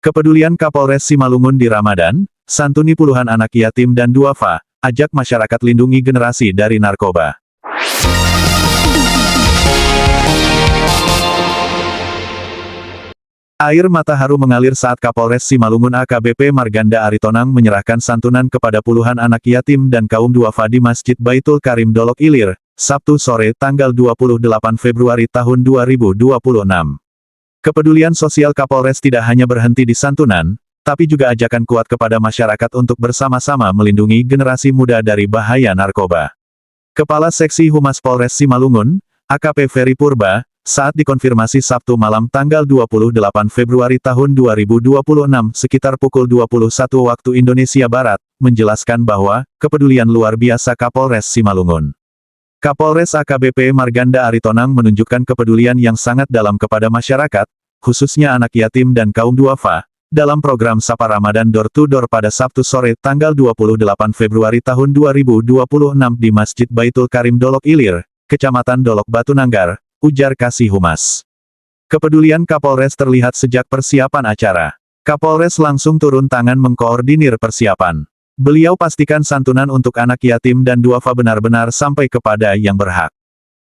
Kepedulian Kapolres Simalungun di Ramadan, santuni puluhan anak yatim dan duafa, ajak masyarakat lindungi generasi dari narkoba. Air mata haru mengalir saat Kapolres Simalungun AKBP Marganda Aritonang menyerahkan santunan kepada puluhan anak yatim dan kaum duafa di Masjid Baitul Karim Dolok Ilir, Sabtu sore tanggal 28 Februari tahun 2026. Kepedulian sosial Kapolres tidak hanya berhenti di santunan, tapi juga ajakan kuat kepada masyarakat untuk bersama-sama melindungi generasi muda dari bahaya narkoba. Kepala Seksi Humas Polres Simalungun, AKP Ferry Purba, saat dikonfirmasi Sabtu malam tanggal 28 Februari tahun 2026 sekitar pukul 21 waktu Indonesia Barat, menjelaskan bahwa, kepedulian luar biasa Kapolres Simalungun. Kapolres AKBP Marganda Aritonang menunjukkan kepedulian yang sangat dalam kepada masyarakat, khususnya anak yatim dan kaum duafa, dalam program Sapa Ramadan Door to Door pada Sabtu sore tanggal 28 Februari tahun 2026 di Masjid Baitul Karim Dolok Ilir, Kecamatan Dolok Batu Nanggar, ujar Kasih Humas. Kepedulian Kapolres terlihat sejak persiapan acara. Kapolres langsung turun tangan mengkoordinir persiapan. Beliau pastikan santunan untuk anak yatim dan duafa benar-benar sampai kepada yang berhak.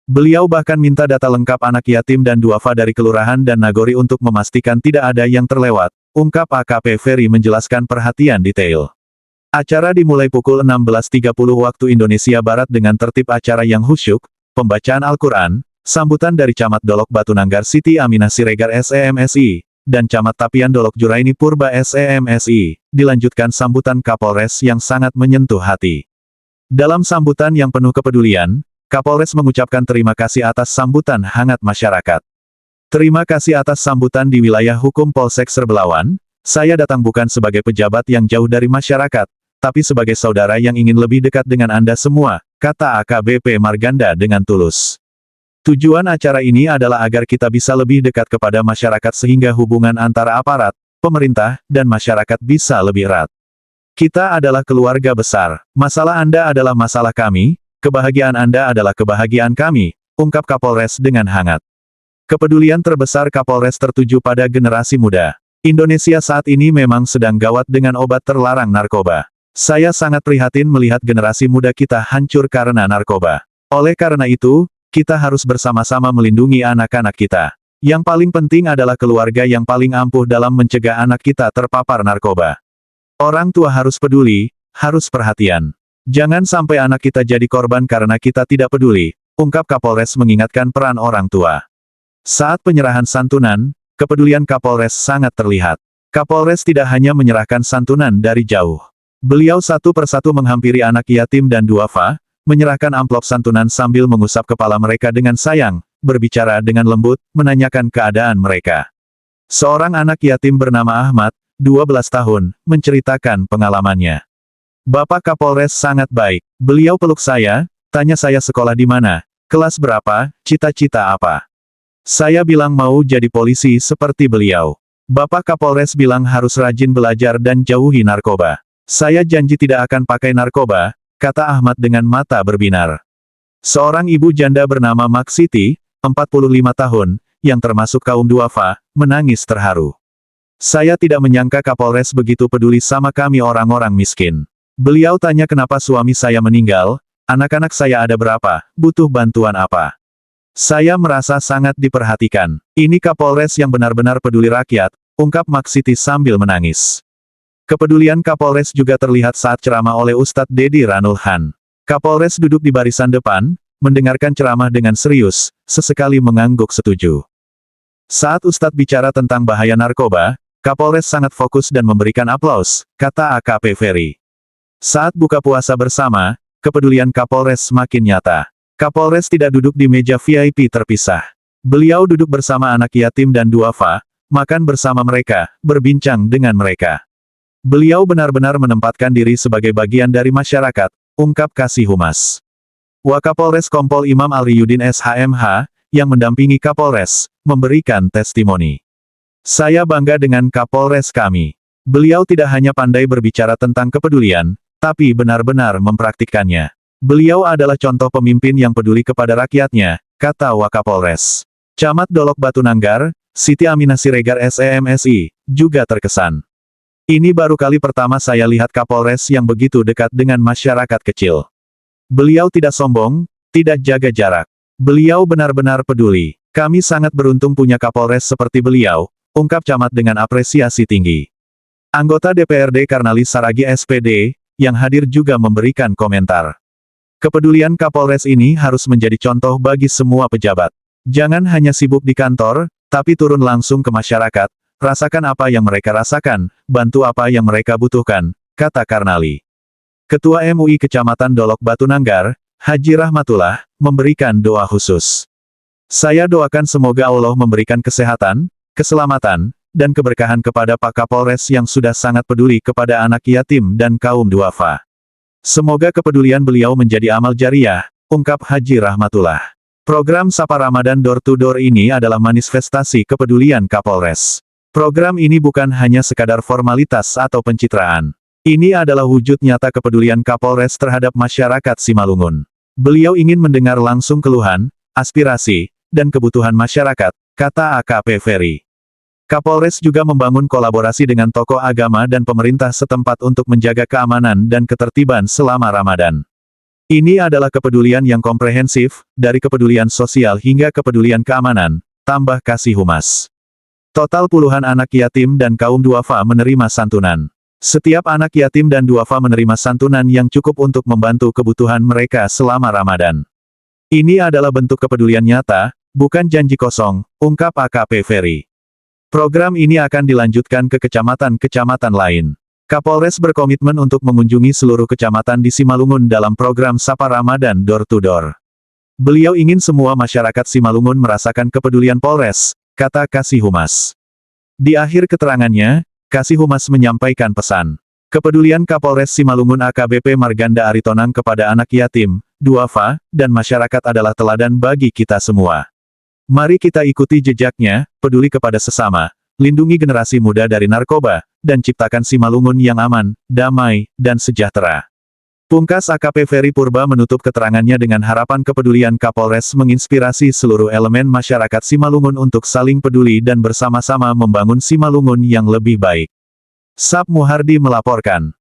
Beliau bahkan minta data lengkap anak yatim dan duafa dari kelurahan dan nagori untuk memastikan tidak ada yang terlewat, ungkap AKP Ferry menjelaskan perhatian detail. Acara dimulai pukul 16.30 waktu Indonesia Barat dengan tertib acara yang khusyuk, pembacaan Al-Quran, sambutan dari Camat Dolok Batu Nanggar Siti Aminah Siregar SEMSI, dan Camat Tapian Dolok Juraini Purba SEMSI, dilanjutkan sambutan Kapolres yang sangat menyentuh hati. Dalam sambutan yang penuh kepedulian, Kapolres mengucapkan terima kasih atas sambutan hangat masyarakat. Terima kasih atas sambutan di wilayah hukum Polsek Serbelawan, saya datang bukan sebagai pejabat yang jauh dari masyarakat, tapi sebagai saudara yang ingin lebih dekat dengan Anda semua, kata AKBP Marganda dengan tulus. Tujuan acara ini adalah agar kita bisa lebih dekat kepada masyarakat sehingga hubungan antara aparat, pemerintah, dan masyarakat bisa lebih erat. Kita adalah keluarga besar, masalah Anda adalah masalah kami, kebahagiaan Anda adalah kebahagiaan kami, ungkap Kapolres dengan hangat. Kepedulian terbesar Kapolres tertuju pada generasi muda. Indonesia saat ini memang sedang gawat dengan obat terlarang narkoba. Saya sangat prihatin melihat generasi muda kita hancur karena narkoba. Oleh karena itu, kita harus bersama-sama melindungi anak-anak kita. Yang paling penting adalah keluarga yang paling ampuh dalam mencegah anak kita terpapar narkoba. Orang tua harus peduli, harus perhatian. Jangan sampai anak kita jadi korban karena kita tidak peduli, ungkap Kapolres mengingatkan peran orang tua. Saat penyerahan santunan, kepedulian Kapolres sangat terlihat. Kapolres tidak hanya menyerahkan santunan dari jauh. Beliau satu persatu menghampiri anak yatim dan duafa, menyerahkan amplop santunan sambil mengusap kepala mereka dengan sayang, berbicara dengan lembut, menanyakan keadaan mereka. Seorang anak yatim bernama Ahmad, 12 tahun, menceritakan pengalamannya. Bapak Kapolres sangat baik. Beliau peluk saya, tanya saya sekolah di mana, kelas berapa, cita-cita apa. Saya bilang mau jadi polisi seperti beliau. Bapak Kapolres bilang harus rajin belajar dan jauhi narkoba. Saya janji tidak akan pakai narkoba, kata Ahmad dengan mata berbinar. Seorang ibu janda bernama Mak Siti, 45 tahun, yang termasuk kaum duafa, menangis terharu. Saya tidak menyangka Kapolres begitu peduli sama kami orang-orang miskin. Beliau tanya kenapa suami saya meninggal, anak-anak saya ada berapa, butuh bantuan apa. Saya merasa sangat diperhatikan. Ini Kapolres yang benar-benar peduli rakyat, ungkap Mak Siti sambil menangis. Kepedulian Kapolres juga terlihat saat ceramah oleh Ustadz Dedi Ranulhan. Kapolres duduk di barisan depan, mendengarkan ceramah dengan serius, sesekali mengangguk setuju. Saat Ustadz bicara tentang bahaya narkoba, Kapolres sangat fokus dan memberikan aplaus, kata AKP Ferry. Saat buka puasa bersama, kepedulian Kapolres semakin nyata. Kapolres tidak duduk di meja VIP terpisah. Beliau duduk bersama anak yatim dan duafa, makan bersama mereka, berbincang dengan mereka. Beliau benar-benar menempatkan diri sebagai bagian dari masyarakat, ungkap Kasih Humas. Wakapolres Kompol Imam Aliyuddin SHMH, yang mendampingi Kapolres, memberikan testimoni. Saya bangga dengan Kapolres kami. Beliau tidak hanya pandai berbicara tentang kepedulian, tapi benar-benar mempraktikkannya. Beliau adalah contoh pemimpin yang peduli kepada rakyatnya, kata Wakapolres. Camat Dolok Batu Nanggar, Siti Aminah Siregar SEMSI, juga terkesan. Ini baru kali pertama saya lihat Kapolres yang begitu dekat dengan masyarakat kecil. Beliau tidak sombong, tidak jaga jarak. Beliau benar-benar peduli. Kami sangat beruntung punya Kapolres seperti beliau, ungkap Camat dengan apresiasi tinggi. Anggota DPRD Karnalis Saragi SPD, yang hadir juga memberikan komentar. Kepedulian Kapolres ini harus menjadi contoh bagi semua pejabat. Jangan hanya sibuk di kantor, tapi turun langsung ke masyarakat, rasakan apa yang mereka rasakan, bantu apa yang mereka butuhkan, kata Karnali. Ketua MUI Kecamatan Dolok Batu Nanggar, Haji Rahmatullah, memberikan doa khusus. Saya doakan semoga Allah memberikan kesehatan, keselamatan, dan keberkahan kepada Pak Kapolres yang sudah sangat peduli kepada anak yatim dan kaum duafa. Semoga kepedulian beliau menjadi amal jariah, ungkap Haji Rahmatullah. Program Sapa Ramadan Door to Door ini adalah manifestasi kepedulian Kapolres. Program ini bukan hanya sekadar formalitas atau pencitraan. Ini adalah wujud nyata kepedulian Kapolres terhadap masyarakat Simalungun. Beliau ingin mendengar langsung keluhan, aspirasi, dan kebutuhan masyarakat, kata AKP Ferry. Kapolres juga membangun kolaborasi dengan tokoh agama dan pemerintah setempat untuk menjaga keamanan dan ketertiban selama Ramadan. Ini adalah kepedulian yang komprehensif, dari kepedulian sosial hingga kepedulian keamanan, tambah Kasih Humas. Total puluhan anak yatim dan kaum duafa menerima santunan. Setiap anak yatim dan duafa menerima santunan yang cukup untuk membantu kebutuhan mereka selama Ramadan. Ini adalah bentuk kepedulian nyata, bukan janji kosong, ungkap AKP Ferry. Program ini akan dilanjutkan ke kecamatan-kecamatan lain. Kapolres berkomitmen untuk mengunjungi seluruh kecamatan di Simalungun dalam program Sapa Ramadan Door to Door. Beliau ingin semua masyarakat Simalungun merasakan kepedulian Polres, kata Kasih Humas. Di akhir keterangannya, Kasih Humas menyampaikan pesan. Kepedulian Kapolres Simalungun AKBP Marganda Aritonang kepada anak yatim, duafa, dan masyarakat adalah teladan bagi kita semua. Mari kita ikuti jejaknya, peduli kepada sesama, lindungi generasi muda dari narkoba, dan ciptakan Simalungun yang aman, damai, dan sejahtera. Pungkas AKP Ferry Purba menutup keterangannya dengan harapan kepedulian Kapolres menginspirasi seluruh elemen masyarakat Simalungun untuk saling peduli dan bersama-sama membangun Simalungun yang lebih baik. Sap Muhardi melaporkan.